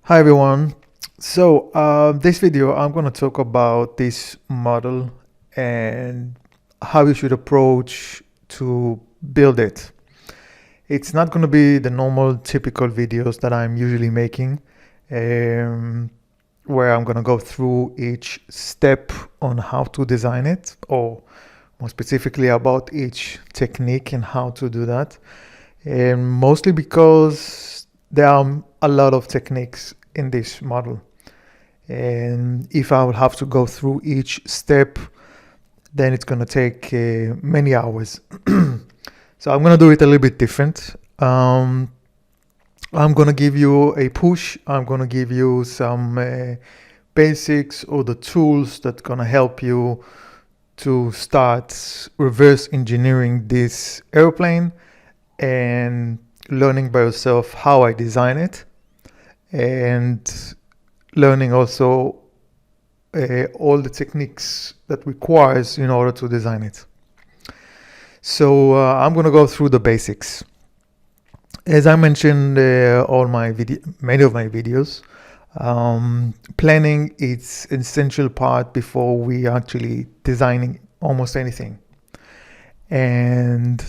Hi everyone. This video I'm going to talk about this model and how you should approach to build it. It's not going to be the normal typical videos that I'm usually making, where I'm going to go through each step on how to design it, or more specifically about each technique and how to do that. And mostly because there are a lot of techniques in this model. And if I will have to go through each step, then it's going to take many hours. So I'm going to do it a little bit different. I'm going to give you a push. I'm going to give you some basics or the tools that's going to help you to start reverse engineering this airplane and learning by yourself how I design it, and learning also all the techniques that requires in order to design it. So I'm going to go through the basics. As I mentioned, many of my videos, planning is an essential part before we actually designing almost anything. And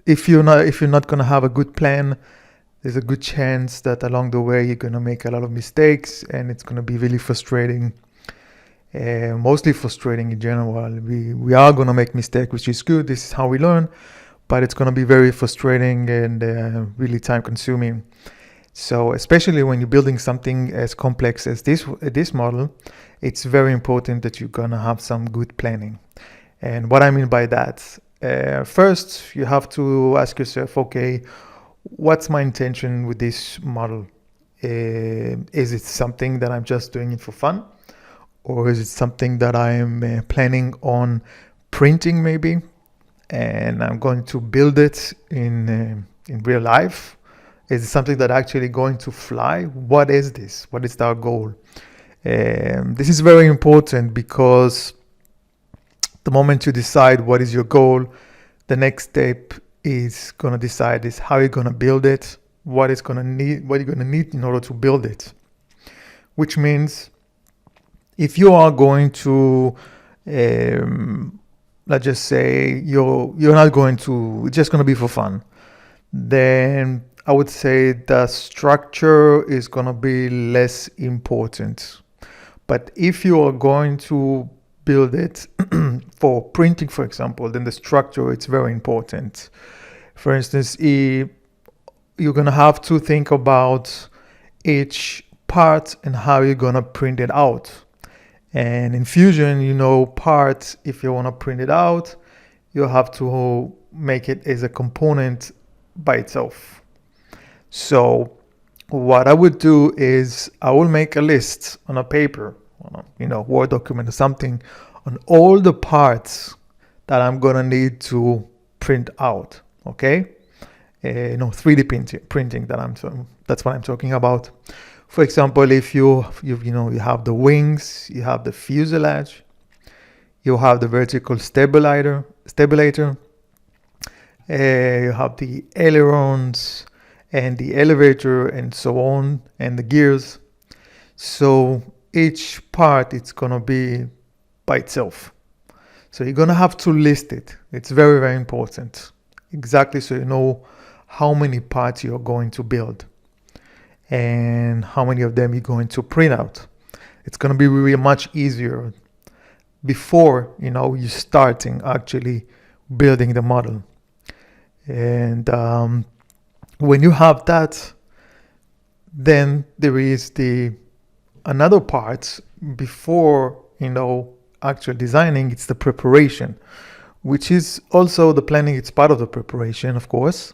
if you're not going to have a good plan, there's a good chance that along the way you're going to make a lot of mistakes, and it's going to be really frustrating. Mostly frustrating in general. We are going to make mistakes, which is good. This is how we learn, but it's going to be very frustrating and really time consuming. So especially when you're building something as complex as this model, it's very important that you're going to have some good planning. And what I mean by that, first you have to ask yourself, okay, what's my intention with this model? Is it something that I'm just doing it for fun? Or is it something that I'm planning on printing maybe? And I'm going to build it in real life? Is it something that actually going to fly? What is this? What is our goal? This is very important because the moment you decide what is your goal, the next step is going to decide is how you're going to build it, what you're going to need in order to build it. Which means if you are going to, let's just say you're not going to, it's just going to be for fun, then I would say the structure is going to be less important. But if you are going to build it for printing, for example, then the structure is very important. For instance, you're going to have to think about each part and how you're going to print it out. And in Fusion, parts, if you want to print it out, you have to make it as a component by itself. So what I would do is I will make a list on a paper, Word document or something, on all the parts that I'm going to need to print out. Okay, 3D printing that's what I'm talking about. For example, if you have the wings, you have the fuselage, you have the vertical stabilator, you have the ailerons and the elevator and so on, and the gears. So each part it's gonna be by itself. So you're gonna have to list it. It's very, very important. Exactly, so you know how many parts you're going to build and how many of them you're going to print out. It's going to be really much easier before you're starting actually building the model. And when you have that, then there is another part before actual designing. It's the preparation, which is also the planning. It's part of the preparation, of course.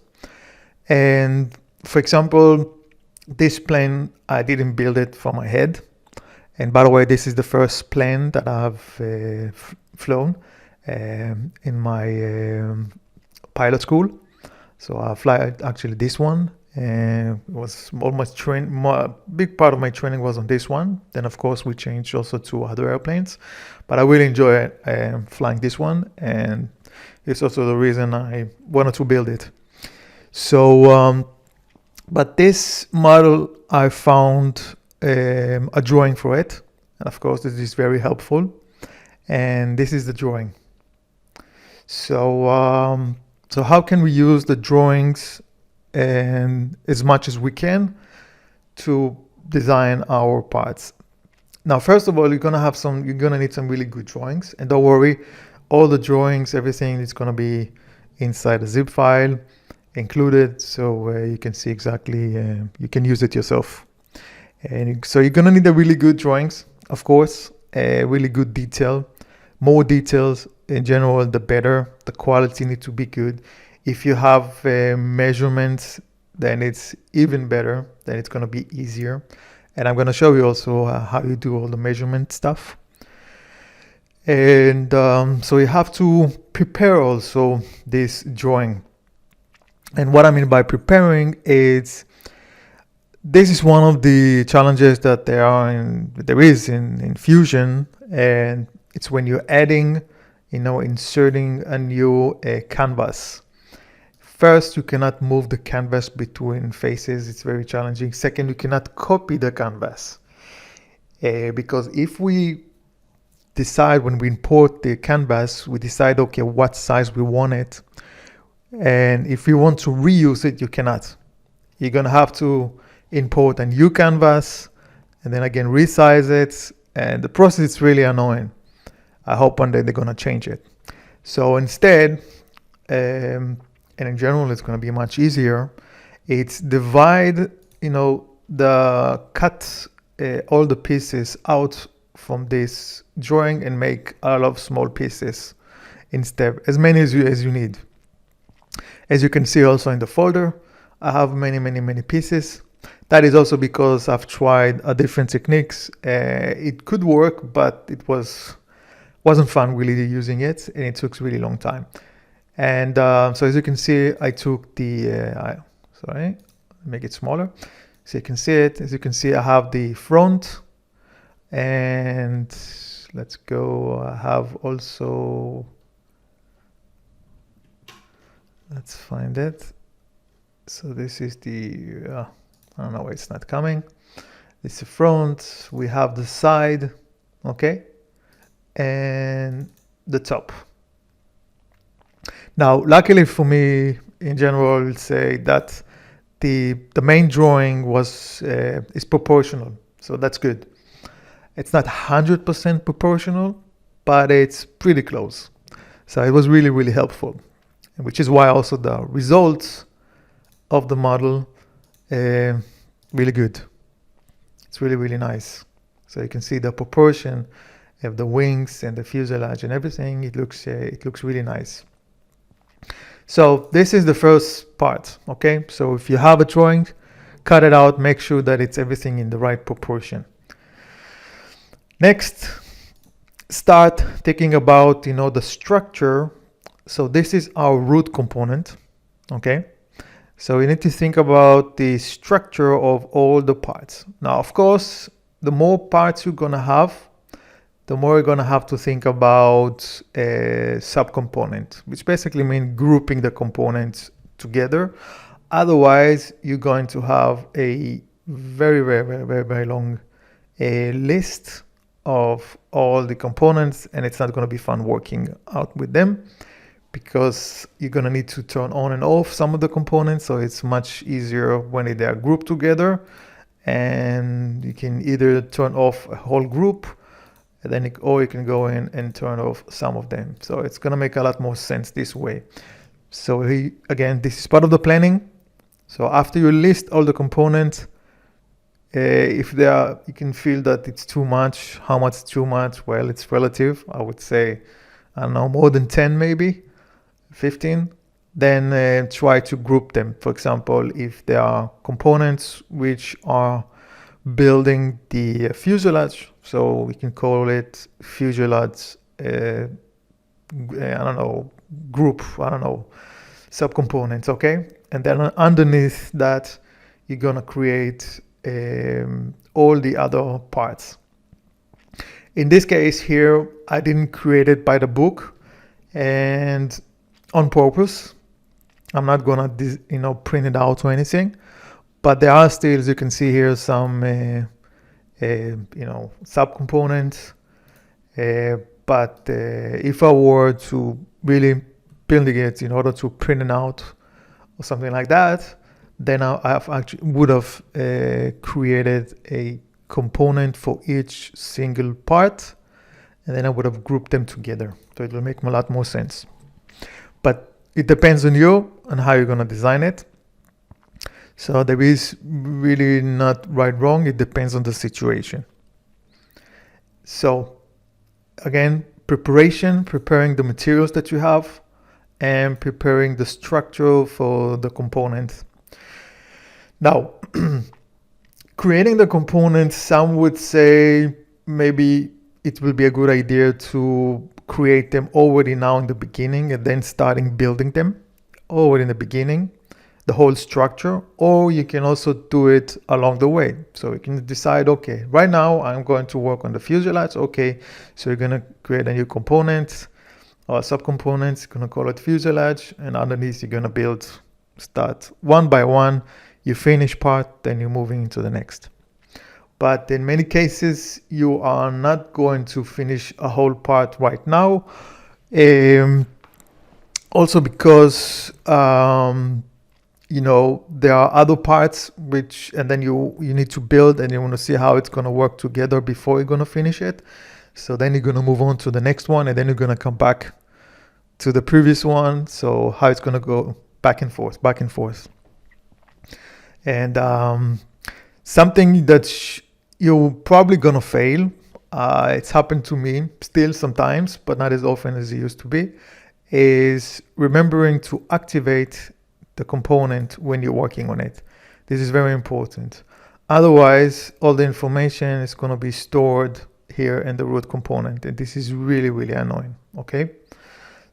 And for example, this plane, I didn't build it from my head. And by the way, this is the first plane that I've flown in my pilot school. So I fly actually this one. It was almost big part of my training was on this one. Then of course we changed also to other airplanes, but I really enjoy flying this one, and it's also the reason I wanted to build it. So But this model, I found a drawing for it. And of course, this is very helpful. And this is the drawing. So, so how can we use the drawings and as much as we can to design our parts? Now, first of all, you're gonna need some really good drawings, and don't worry, all the drawings, everything is gonna be inside a zip file included, so you can see exactly, you can use it yourself. And so you're gonna need a really good drawings, of course, really good detail, more details in general, the better. The quality needs to be good. If you have measurements, then it's even better, then it's gonna be easier. And I'm going to show you also how you do all the measurement stuff. And so you have to prepare also this drawing. And what I mean by preparing is, this is one of the challenges that there is in Fusion, and it's when you're adding, inserting a new canvas. First, you cannot move the canvas between faces. It's very challenging. Second, you cannot copy the canvas. Because if we decide, when we import the canvas, we decide, okay, what size we want it. And if you want to reuse it, you cannot. You're going to have to import a new canvas and then again resize it. And the process is really annoying. I hope one day they're going to change it. So instead, and in general, it's going to be much easier. It's divide, cut all the pieces out from this drawing and make a lot of small pieces instead, as many as you need. As you can see also in the folder, I have many pieces. That is also because I've tried different techniques. It could work, but it wasn't fun really using it, and it took a really long time. And so as you can see, I took make it smaller so you can see it. As you can see, I have the front, and let's go, I have also, let's find it. So this is the, I don't know why it's not coming. It's the front, we have the side, okay, and the top. Now, luckily for me, in general, I will say that the main drawing is proportional, so that's good. It's not 100% proportional, but it's pretty close. So it was really helpful, which is why also the results of the model really good. It's really nice. So you can see the proportion of the wings and the fuselage and everything. It looks really nice. So this is the first part, okay? So if you have a drawing, cut it out, make sure that it's everything in the right proportion. Next, start thinking about, the structure. So this is our root component, okay? So you need to think about the structure of all the parts. Now, of course, the more parts you're gonna have, the more you're gonna have to think about a subcomponent, which basically means grouping the components together. Otherwise, you're going to have a very long list of all the components, and it's not gonna be fun working out with them, because you're gonna need to turn on and off some of the components. So it's much easier when they are grouped together, and you can either turn off a whole group, or you can go in and turn off some of them. So it's gonna make a lot more sense this way. So again, this is part of the planning. So after you list all the components, if you can feel that it's too much. How much is too much? Well, it's relative. I would say, I don't know, more than 10 maybe, 15. Then try to group them. For example, if there are components which are building the fuselage, so we can call it fuselage, group, subcomponents, okay? And then underneath that, you're gonna create all the other parts. In this case here, I didn't create it by the book, and on purpose. I'm not gonna, print it out or anything. But there are still, as you can see here, some subcomponents. But if I were to really building it in order to print it out or something like that, then I would have created a component for each single part, and then I would have grouped them together. So it will make a lot more sense. But it depends on you and how you're going to design it. So there is really not right, wrong. It depends on the situation. So again, preparing the materials that you have, and preparing the structure for the component. Now, creating the components, some would say maybe it will be a good idea to create them already now in the beginning and then starting building them already in the beginning, the whole structure, or you can also do it along the way. So you can decide, okay, right now I'm going to work on the fuselage. Okay, so you're going to create a new component or subcomponents, you're going to call it fuselage, and underneath you're going to start one by one. You finish part, then you're moving into the next. But in many cases, you are not going to finish a whole part right now. Also because, there are other parts and then you need to build, and you want to see how it's going to work together before you're going to finish it. So then you're going to move on to the next one, and then you're going to come back to the previous one. So how it's going to go back and forth. And something that you're probably going to fail, it's happened to me still sometimes, but not as often as it used to be, is remembering to activate the component when you're working on it. This is very important. Otherwise, all the information is going to be stored here in the root component, and this is really, really annoying. Okay,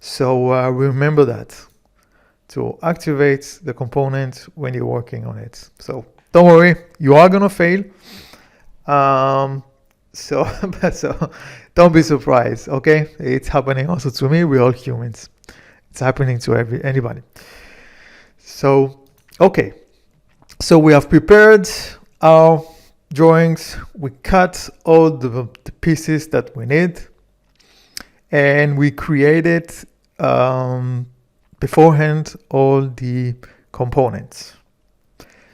so remember that to activate the component when you're working on it. So don't worry, you are going to fail. So don't be surprised. Okay, it's happening also to me. We're all humans. It's happening to anybody. So okay, so we have prepared our drawings. We cut all the pieces that we need, and we created beforehand all the components.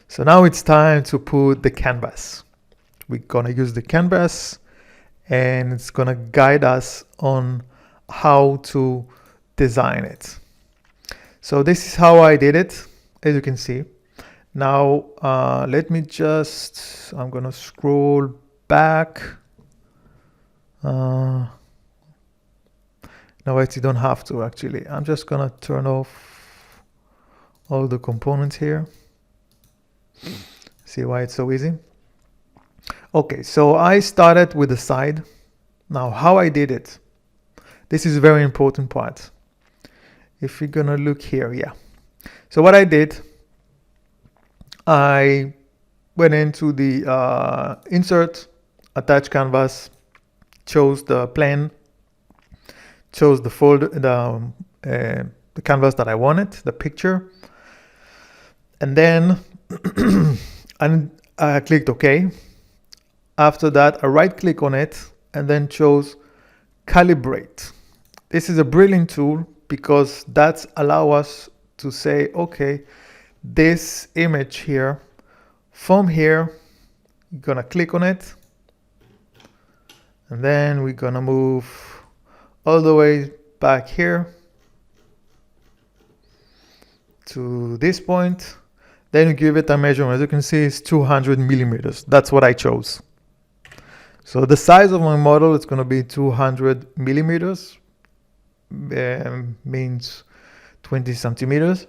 So now it's time to put the canvas. We're gonna use the canvas, and it's gonna guide us on how to design it. So this is how I did it, as you can see. Now let me I'm gonna scroll back. No, you don't have to actually. I'm just gonna turn off all the components here. See why it's so easy? Okay, so I started with the side. Now how I did it. This is a very important part. If you're gonna look here, yeah. So what I did, I went into the insert, attach canvas, chose the plane, chose the folder, the canvas that I wanted, the picture, and then I clicked OK. After that, I right-click on it and then chose Calibrate. This is a brilliant tool because that allows us to say, okay, this image here, from here, you're gonna click on it, and then we're gonna move all the way back here to this point. Then you give it a measurement. As you can see, it's 200 millimeters. That's what I chose. So the size of my model is going to be 200 millimeters, means 20 centimeters.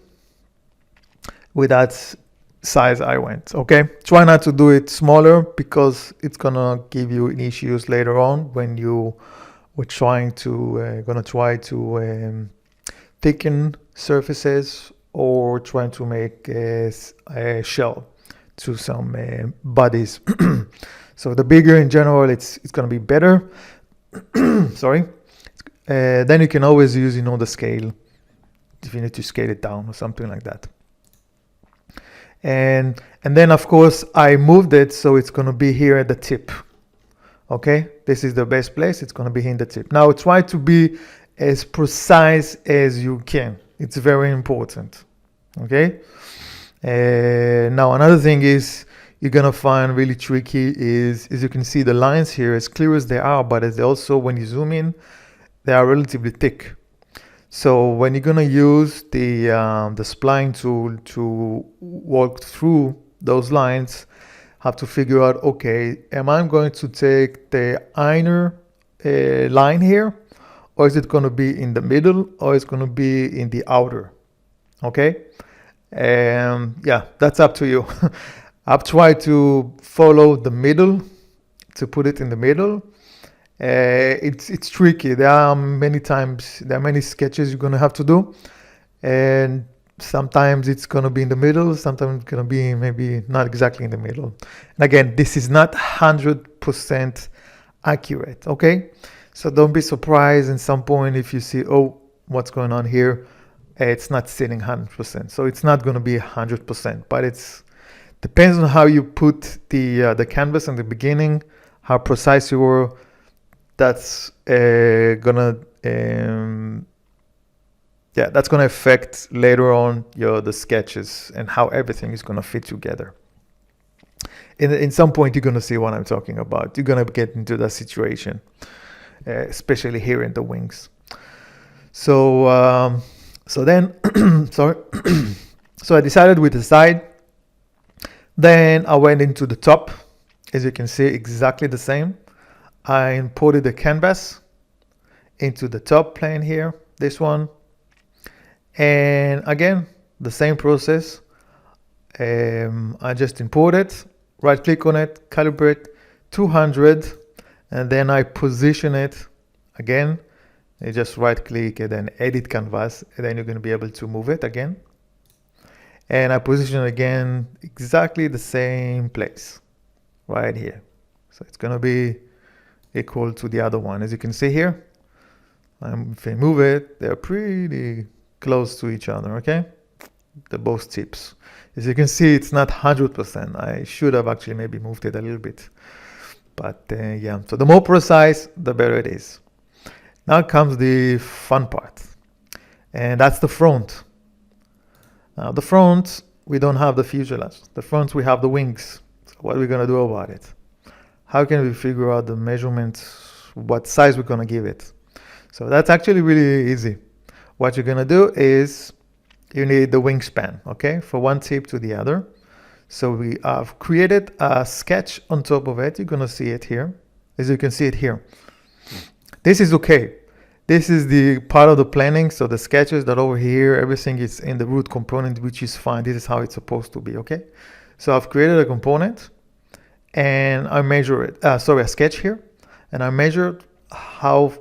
With that size I went, okay? Try not to do it smaller because it's going to give you issues later on when you were trying to, try to thicken surfaces or trying to make a shell to some bodies. So the bigger in general, it's going to be better. Sorry. Then you can always use, the scale if you need to scale it down or something like that. And then of course I moved it so it's going to be here at the tip. Okay, this is the best place. It's going to be in the tip. Now try to be as precise as you can. It's very important. Okay. Now another thing is you're gonna find really tricky is you can see the lines here as clear as they are, but as they also, when you zoom in, they are relatively thick. So when you're gonna use the spline tool to walk through those lines, have to figure out, okay, am I going to take the inner line here, or is it going to be in the middle, or is it going to be in the outer? Okay, yeah, that's up to you. I've tried to follow the middle, to put it in the middle. It's tricky. There are many sketches you're going to have to do, and sometimes it's going to be in the middle, sometimes it's going to be maybe not exactly in the middle. And again, this is not 100% accurate, okay? So don't be surprised at some point if you see, oh, what's going on here? It's not sitting 100%. So it's not going to be 100%, but it's depends on how you put the canvas in the beginning, how precise you were. That's gonna that's going to affect later on the sketches and how everything is going to fit together. In some point, you're going to see what I'm talking about. You're going to get into that situation, especially here in the wings. So then, sorry. So I decided with the side. Then I went into the top. As you can see, exactly the same. I imported the canvas into the top plane here, this one. And again, the same process. I just import it, right click on it, calibrate 200, and then I position it again. You just right click and then edit canvas, and then you're going to be able to move it again. And I position it again, exactly the same place, right here. So it's going to be equal to the other one. As you can see here, if I move it, they're pretty close to each other, okay? The both tips. As you can see, it's not 100%. I should have actually maybe moved it a little bit. But yeah, so the more precise, the better it is. Now comes the fun part. And that's the front. Now the front, we don't have the fuselage. The front, we have the wings. So what are we going to do about it? How can we figure out the measurements, what size we're going to give it? So that's actually really easy. What you're going to do is you need the wingspan, okay, for one tip to the other. So we have created a sketch on top of it. You're going to see it here, as you can see it here. This is okay. This is the part of the planning. So the sketches that over here, everything is in the root component, which is fine. This is how it's supposed to be, okay? So I've created a component and I measure it, a sketch here. And I measured how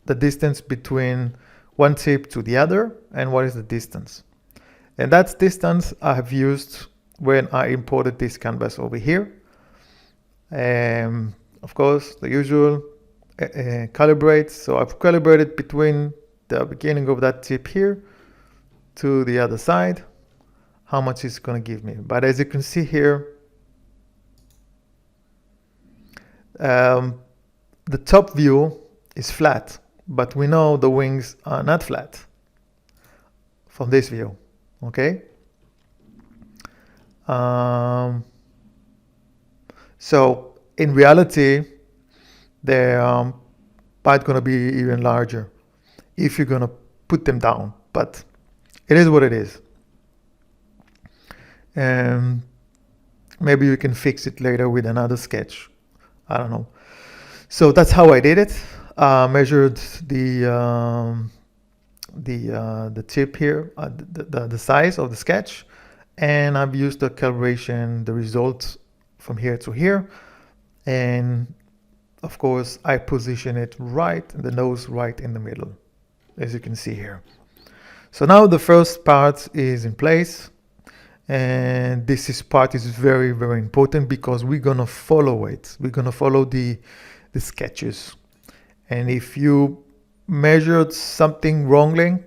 the distance between one tip to the other and what is the distance. And that's distance I have used when I imported this canvas over here. Of course, the usual calibrate. So I've calibrated between the beginning of that tip here to the other side, how much it's going to give me. But as you can see here, the top view is flat, but we know the wings are not flat from this view, okay? So in reality, they're probably going to be even larger if you're going to put them down, but it is what it is. And maybe you can fix it later with another sketch. I don't know. So that's how I did it. Measured the tip here, the size of the sketch, and I've used the calibration, the results from here to here, and of course I position it right, the nose right in the middle, as you can see here. So now the first part is in place, and this part is very, very important because we're gonna follow it. We're gonna follow the sketches. And if you measured something wrongly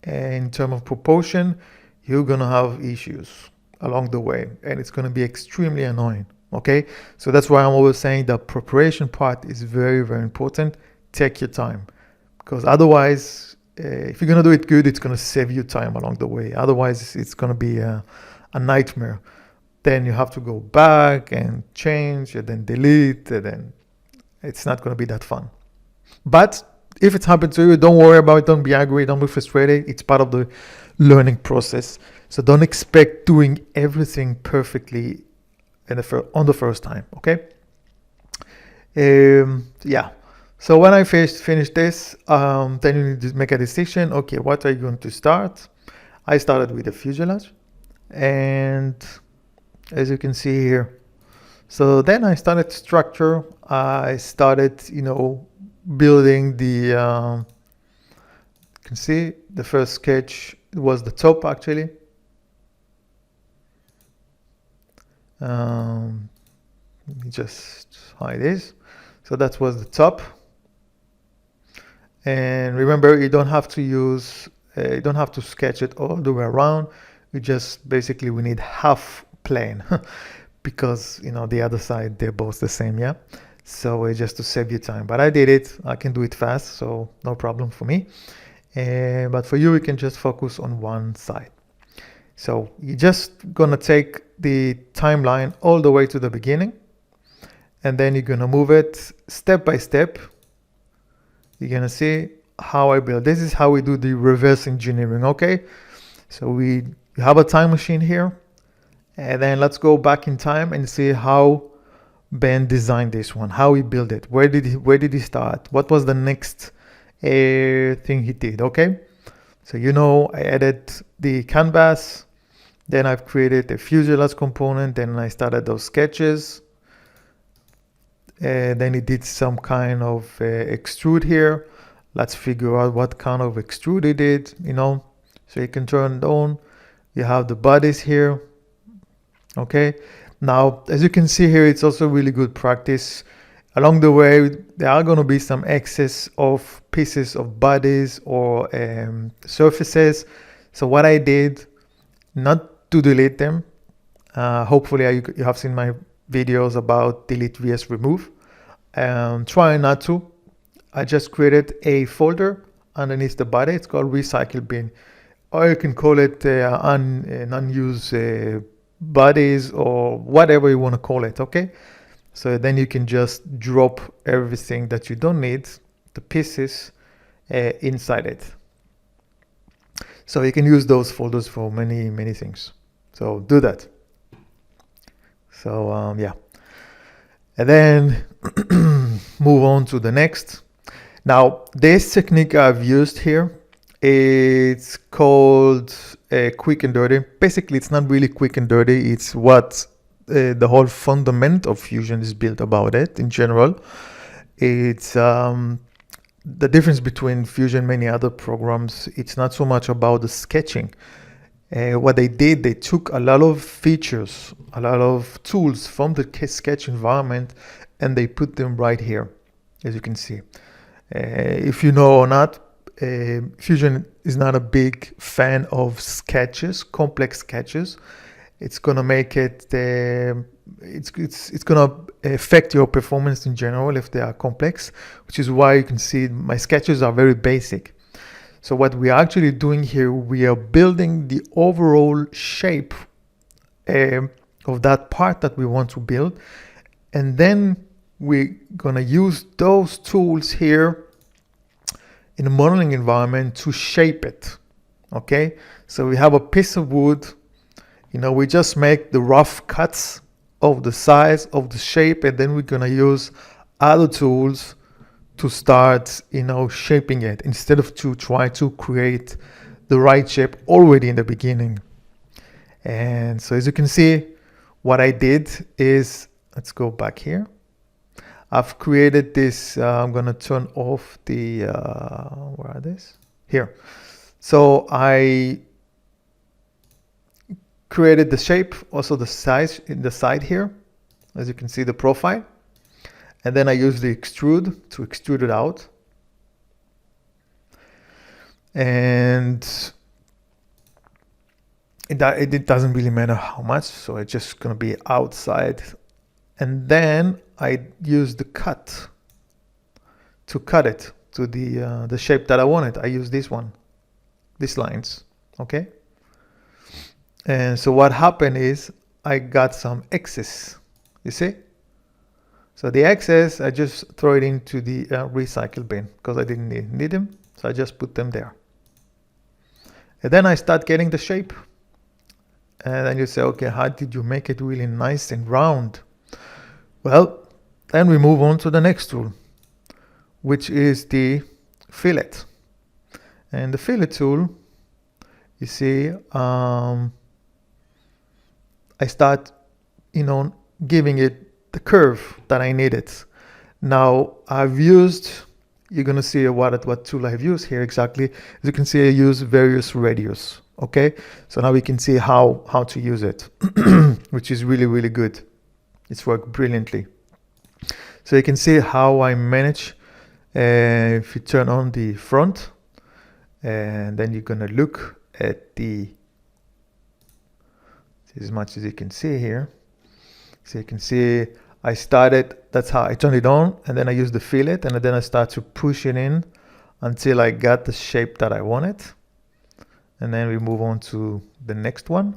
in terms of proportion, you're gonna have issues. along the way, and it's going to be extremely annoying. Okay, so that's why I'm always saying the preparation part is very, very important. Take your time, because otherwise, if you're going to do it good, it's going to save you time along the way. Otherwise, it's going to be a nightmare. Then you have to go back and change and then delete, and then it's not going to be that fun. But if it's happened to you, don't worry about it. Don't be angry. Don't be frustrated. It's part of the learning process. So don't expect doing everything perfectly on the first time. Okay. Yeah. So when I finish this, then you need to make a decision. Okay, what are you going to start? I started with the fuselage, and as you can see here, so then I started structure. I started, building the. You can see the first sketch was the top actually. Let me just hide this. So that was the top. And remember, you don't have to you don't have to sketch it all the way around. We need half plane because the other side, they're both the same, yeah? So just to save you time, but I did it. I can do it fast, so no problem for me. But for you can just focus on one side. So you're just gonna take the timeline all the way to the beginning, and then you're gonna move it step by step. You're gonna see how I build. This is how we do the reverse engineering, okay? So we have a time machine here, and then let's go back in time and see how Ben designed this one, how he built it. Where did he start? What was the next thing he did, okay? So I added the canvas, then I've created a fuselage component, then I started those sketches. Then he did some kind of extrude here. Let's figure out what kind of extrude he did, so you can turn it on. You have the bodies here. Okay. Now, as you can see here, it's also really good practice. Along the way, there are going to be some excess of pieces of bodies or surfaces. So what I did, not to delete them. Hopefully you have seen my videos about delete vs remove. Try not to. I just created a folder underneath the body. It's called recycle bin, or you can call it an unused bodies or whatever you want to call it. Okay, so then you can just drop everything that you don't need, the pieces, inside it. So you can use those folders for many things. So do that. So yeah, and then move on to the next. Now this technique I've used here, it's called quick and dirty. Basically, it's not really quick and dirty. It's what the whole fundament of Fusion is built about it in general. It's the difference between Fusion and many other programs. It's not so much about the sketching. What they did, they took a lot of features, a lot of tools from the sketch environment, and they put them right here, as you can see. If you know or not, Fusion is not a big fan of sketches, complex sketches. It's gonna make it, it's gonna affect your performance in general if they are complex, which is why you can see my sketches are very basic. So what we are actually doing here, we are building the overall shape of that part that we want to build. And then we're gonna use those tools here in a modeling environment to shape it, okay? So we have a piece of wood, we just make the rough cuts of the size of the shape, and then we're gonna use other tools to start, shaping it instead of to try to create the right shape already in the beginning. And so as you can see, what I did is, let's go back here. I've created this, I'm gonna turn off the, where are these? Here. So I created the shape, also the size in the side here, as you can see the profile. And then I use the extrude to extrude it out. And it doesn't really matter how much, so it's just gonna be outside. And then I use the cut to cut it to the shape that I wanted. I use this one, these lines, okay? And so what happened is I got some excess, you see? So the excess, I just throw it into the recycle bin because I didn't need them. So I just put them there. And then I start getting the shape. And then you say, okay, how did you make it really nice and round? Well, then we move on to the next tool, which is the fillet. And the fillet tool, you see, I start, giving it the curve that I needed. Now I've used, you're gonna see what tool I've used here exactly. As you can see, I use various radius. Okay, so now we can see how to use it, which is really, really good. It's worked brilliantly. So you can see how I manage. If you turn on the front, and then you're gonna look at as much as you can see here. So you can see I started, that's how I turned it on, and then I use the fillet, and then I start to push it in until I got the shape that I wanted. And then we move on to the next one.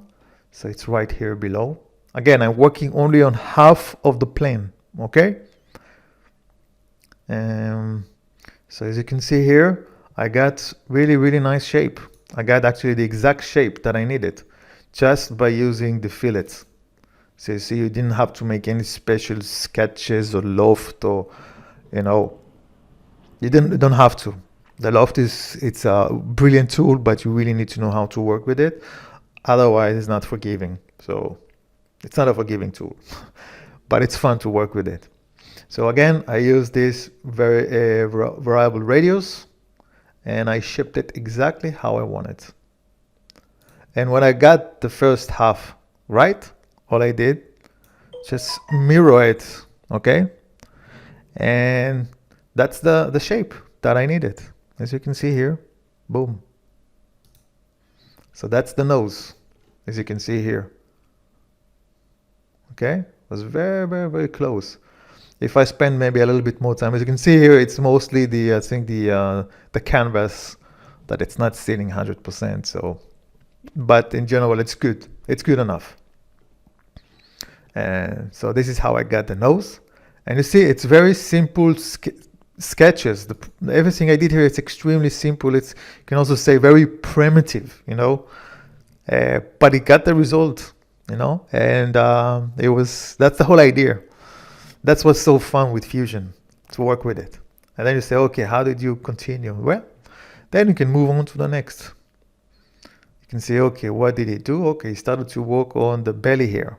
So it's right here below. Again, I'm working only on half of the plane, okay? So as you can see here, I got really, really nice shape. I got actually the exact shape that I needed just by using the fillets. So you see, you didn't have to make any special sketches or loft or, you don't have to. The loft it's a brilliant tool, but you really need to know how to work with it. Otherwise, it's not forgiving. So it's not a forgiving tool, but it's fun to work with it. So again, I use this very variable radius, and I shaped it exactly how I want it. And when I got the first half right, all I did, just mirror it, okay? And that's the shape that I needed. As you can see here, boom. So that's the nose, as you can see here. Okay, it was very, very, very close. If I spend maybe a little bit more time, as you can see here, it's mostly the canvas that it's not sitting 100%. So, but in general, it's good. It's good enough. And so this is how I got the nose. And you see, it's very simple sketches. Everything I did here is extremely simple. It's, you can also say very primitive, but it got the result, and that's the whole idea. That's what's so fun with Fusion, to work with it. And then you say, okay, how did you continue? Well, then you can move on to the next. You can say, okay, what did he do? Okay, he started to work on the belly here.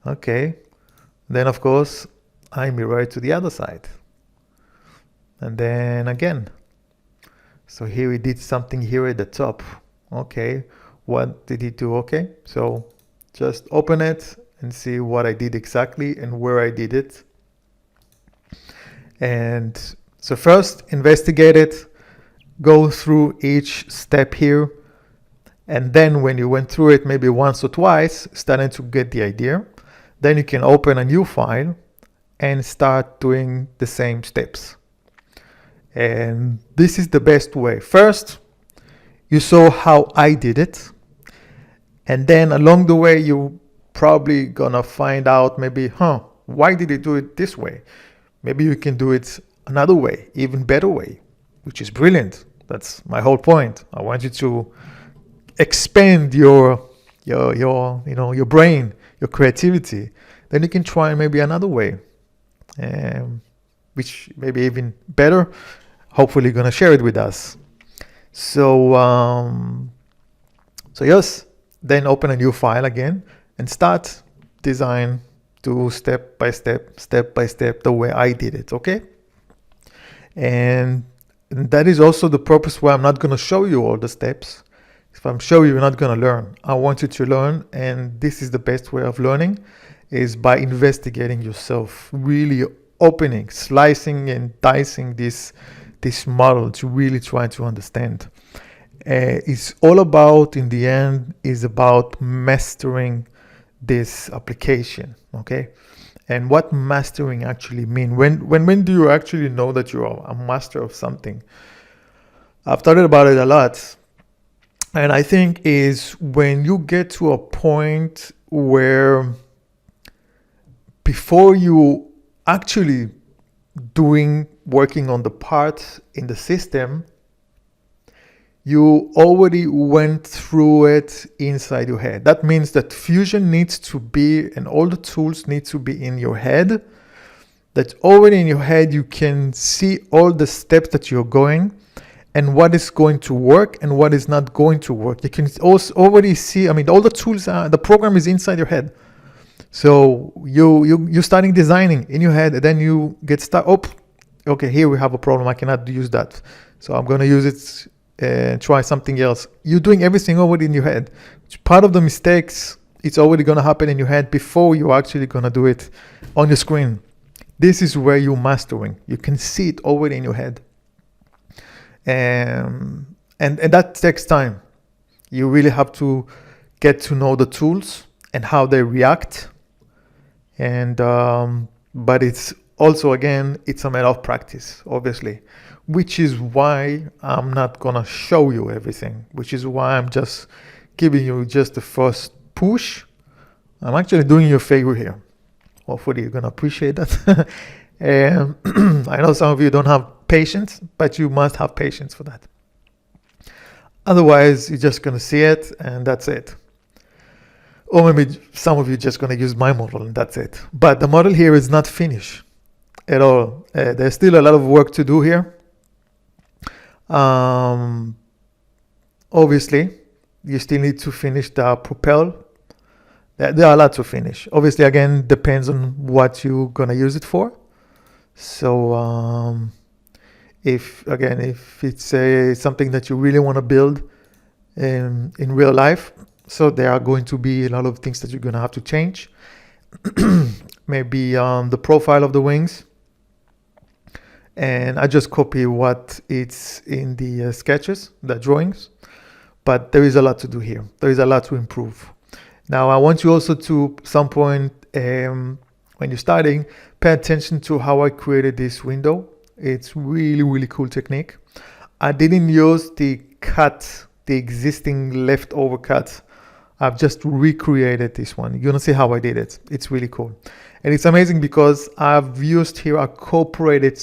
Okay. Then, of course, I mirror it to the other side. And then again. So here we did something here at the top. Okay, what did he do? Okay, so just open it and see what I did exactly and where I did it. And so first, investigate it, go through each step here. And then when you went through it maybe once or twice, starting to get the idea, then you can open a new file and start doing the same steps. And this is the best way. First, you saw how I did it. And then along the way, you probably gonna find out maybe, why did he do it this way? Maybe you can do it another way, even better way, which is brilliant. That's my whole point. I want you to expand your brain, your creativity. Then you can try maybe another way, which may be even better. Hopefully you're gonna share it with us. So yes, then open a new file again and start design to step by step, the way I did it, okay? And that is also the purpose why I'm not gonna show you all the steps. If I'm showing you, you're not gonna learn. I want you to learn, and this is the best way of learning, is by investigating yourself, really opening, slicing and dicing this model to really try to understand. It's all about, in the end, is about mastering this application, okay? And what mastering actually mean? When do you actually know that you're a master of something? I've thought about it a lot, and I think is when you get to a point where before you actually working on the parts in the system, you already went through it inside your head. That means that Fusion needs to be, and all the tools need to be in your head. That already in your head, you can see all the steps that you're going and what is going to work and what is not going to work. You can also already see, all the tools, the program is inside your head. So you're starting designing in your head, and then you get stuck. Oh, okay, here we have a problem. I cannot use that. So I'm going to use it and try something else. You're doing everything already in your head. Part of the mistakes, it's already going to happen in your head before you're actually going to do it on your screen. This is where you're mastering. You can see it already in your head. And that takes time. You really have to get to know the tools and how they react. And but it's also, again, it's a matter of practice, obviously, which is why I'm not gonna show you everything, which is why I'm just giving you just the first push. I'm actually doing you a favor here. Hopefully you're gonna appreciate that. And I know some of you don't have patience, but you must have patience for that. Otherwise, you're just gonna see it and that's it. Or maybe some of you just gonna use my model and that's it. But the model here is not finished at all. There's still a lot of work to do here. Obviously, you still need to finish the propel. There are a lot to finish. Obviously, again, depends on what you're gonna use it for. So if it's something that you really want to build in real life, so there are going to be a lot of things that you're gonna have to change. Maybe the profile of the wings. And I just copy what it's in the sketches, the drawings, but there is a lot to do here. There is a lot to improve. Now, I want you also to, some point, when you're starting, pay attention to how I created this window. It's really, really cool technique. I didn't use the existing leftover cut. I've just recreated this one. You're gonna see how I did it. It's really cool. And it's amazing because I've used here, I incorporated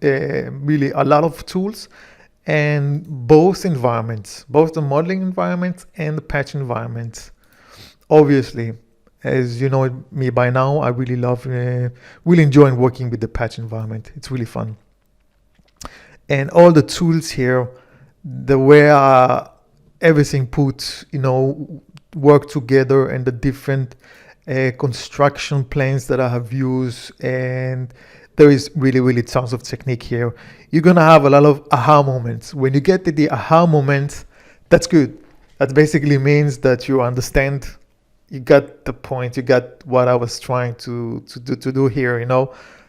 really a lot of tools and both environments, both the modeling environment and the patch environment. Obviously, as you know me by now, I really love, really enjoying working with the patch environment. It's really fun. And all the tools here, the way everything put, work together, and the different construction planes that I have used, and there is really, really tons of technique here. You're gonna have a lot of aha moments. When you get to the aha moment, that's good. That basically means that you understand, you got the point, you got what I was trying to do here,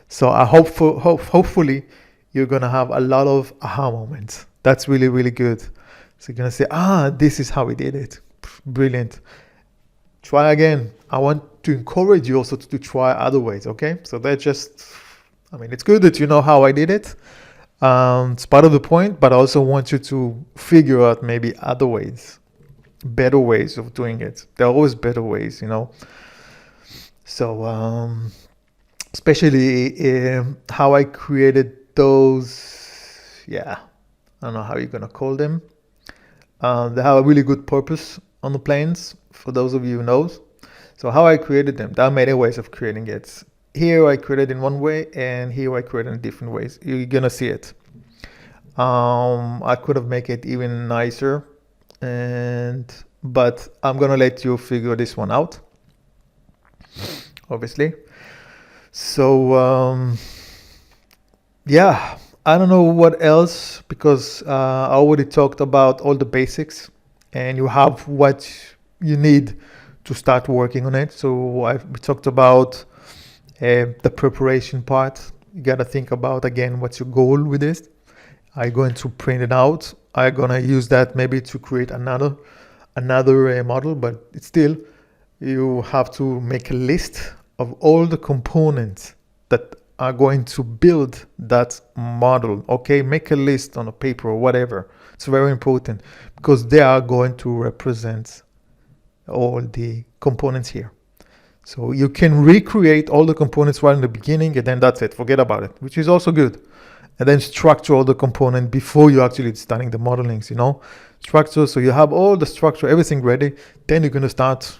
So I hopefully you're gonna have a lot of aha moments. That's really, really good. So you're gonna say, this is how we did it. Brilliant. Try again. I want to encourage you also to try other ways, okay? So that's just, it's good that you know how I did it. It's part of the point, but I also want you to figure out maybe other ways, better ways of doing it. There are always better ways, So, especially how I created those, I don't know how you're gonna call them. They have a really good purpose on the planes, for those of you who knows. So how I created them, there are many ways of creating it. Here I created in one way, and here I created in different ways. You're gonna see it. I could have made it even nicer, but I'm gonna let you figure this one out, obviously. So I don't know what else, because I already talked about all the basics, and you have what you need to start working on it. So we talked about the preparation part. You got to think about, again, what's your goal with this? Are you going to print it out? I'm gonna use that maybe to create another model, but it's still, you have to make a list of all the components that are going to build that model. Okay, make a list on a paper or whatever. It's very important because they are going to represent all the components here. So you can recreate all the components right in the beginning, and then that's it, forget about it, which is also good. And then structure all the component before you actually starting the modelings, structure. So you have all the structure, everything ready. Then you're going to start,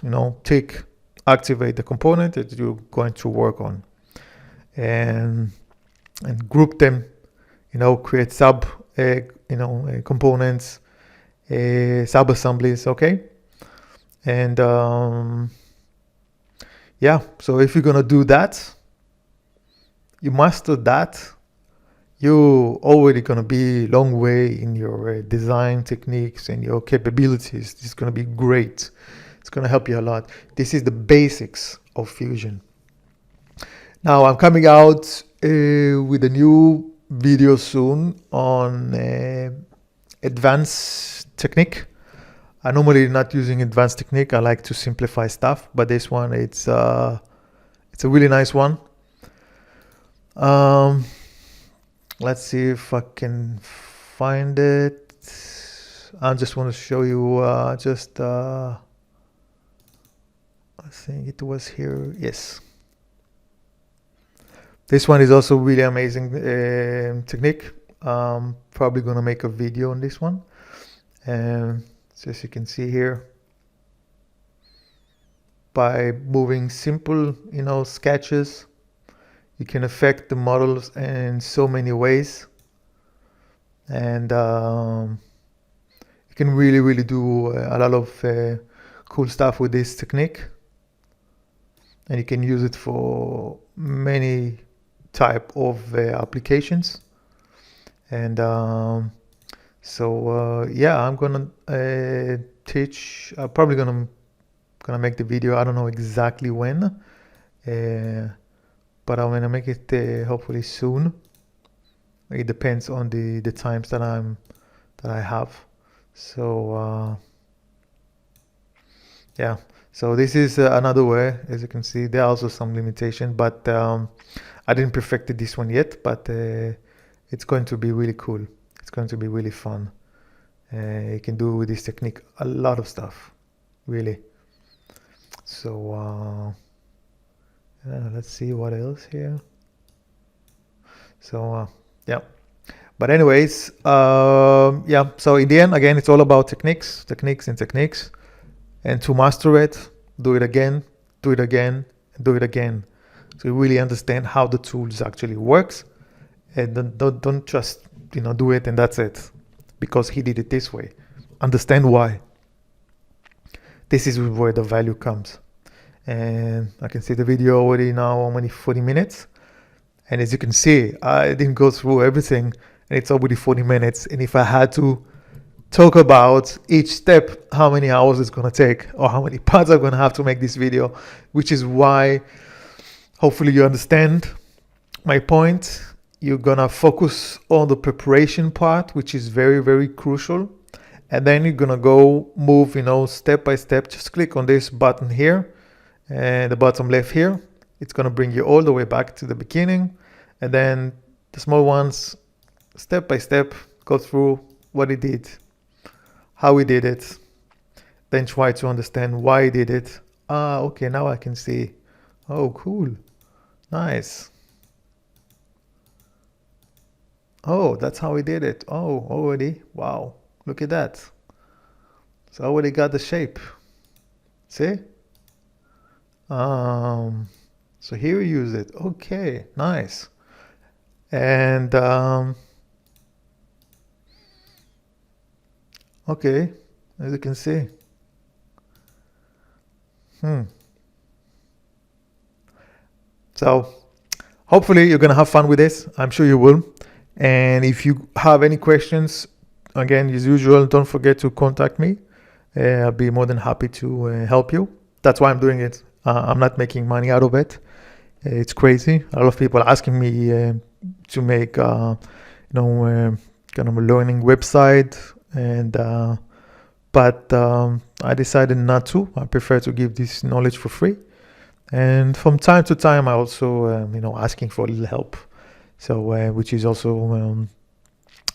activate the component that you're going to work on, and group them, create sub, components, sub assemblies. Okay. And, yeah, so if you're going to do that, you master that, you're already going to be a long way in your design techniques and your capabilities. It's going to be great. It's going to help you a lot. This is the basics of Fusion. Now I'm coming out with a new video soon on advanced technique. I normally not using advanced technique. I like to simplify stuff, but this one, it's a really nice one. Let's see if I can find it. I just want to show you I think it was here. Yes. This one is also really amazing technique. Probably going to make a video on this one. So as you can see here, by moving simple, sketches, you can affect the models in so many ways. And you can really, really do a lot of cool stuff with this technique. And you can use it for many type of applications. And yeah, I'm gonna teach. I'm probably gonna make the video. I don't know exactly when, but I'm gonna make it hopefully soon. It depends on the times that I have. So yeah. So this is another way. As you can see, there are also some limitation, but I didn't perfect this one yet. But it's going to be really cool. It's going to be really fun. You can do with this technique a lot of stuff, really. So let's see what else here. So yeah, but anyways, yeah. So in the end, again, it's all about techniques, and to master it, do it again, do it again, and do it again. So you really understand how the tools actually works, and don't just do it and that's it, because he did it this way. Understand why. This is where the value comes. And I can see the video already now only 40 minutes. And as you can see, I didn't go through everything, and it's already 40 minutes. And if I had to talk about each step, how many hours it's going to take, or how many parts I'm going to have to make this video, which is why hopefully you understand my point. You're going to focus on the preparation part, which is very, very crucial. And then you're going to go move, step by step. Just click on this button here and the bottom left here. It's going to bring you all the way back to the beginning. And then the small ones, step by step, go through what he did, how he did it. Then try to understand why he did it. Okay, now I can see. Oh, cool. Nice. Oh, that's how he did it. Oh, already. Wow. Look at that. So I already got the shape. See? So here we use it. Okay, nice. And okay, as you can see. So hopefully you're gonna have fun with this. I'm sure you will. And if you have any questions, again, as usual, don't forget to contact me. I'll be more than happy to help you. That's why I'm doing it. I'm not making money out of it. It's crazy. A lot of people are asking me to make, kind of a learning website and but I decided not to. I prefer to give this knowledge for free. And from time to time, I also, asking for a little help. So, which is also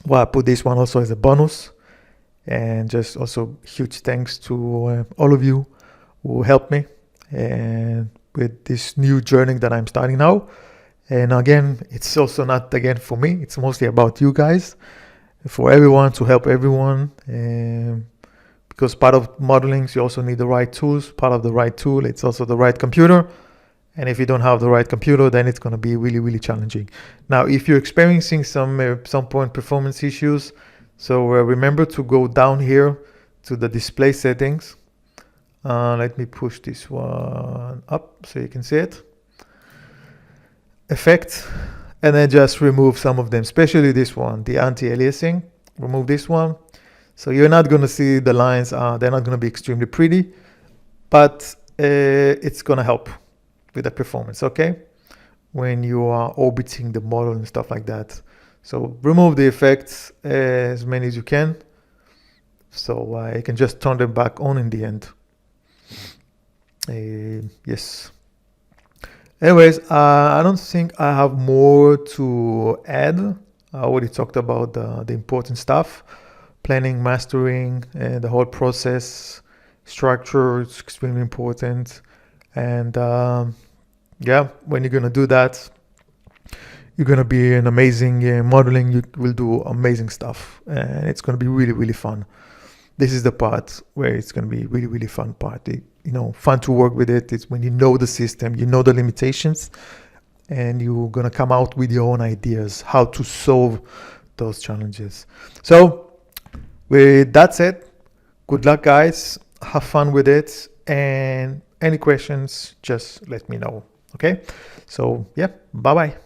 why I put this one also as a bonus. And just also huge thanks to all of you who helped me and with this new journey that I'm starting now. And again, it's also not again for me. It's mostly about you guys, for everyone, to help everyone. Because part of modeling, you also need the right tools. Part of the right tool, it's also the right computer. And if you don't have the right computer, then it's going to be really, really challenging. Now, if you're experiencing some point performance issues, so remember to go down here to the display settings. Let me push this one up so you can see it. Effects, and then just remove some of them, especially this one, the anti-aliasing. Remove this one. So you're not going to see the lines, they're not going to be extremely pretty, but it's going to help with the performance, okay? When you are orbiting the model and stuff like that. So remove the effects as many as you can. So you can just turn them back on in the end. Yes. Anyways, I don't think I have more to add. I already talked about the important stuff. Planning, mastering, and the whole process. Structure is extremely important. And yeah, when you're going to do that, you're going to be an amazing modeling. You will do amazing stuff. And it's going to be really, really fun. This is the part where it's going to be really, really fun part. Fun to work with it. It's when you know the system, you know the limitations, and you're going to come out with your own ideas, how to solve those challenges. So with that said, good luck, guys. Have fun with it. And any questions, just let me know. Okay? So, yeah, bye-bye.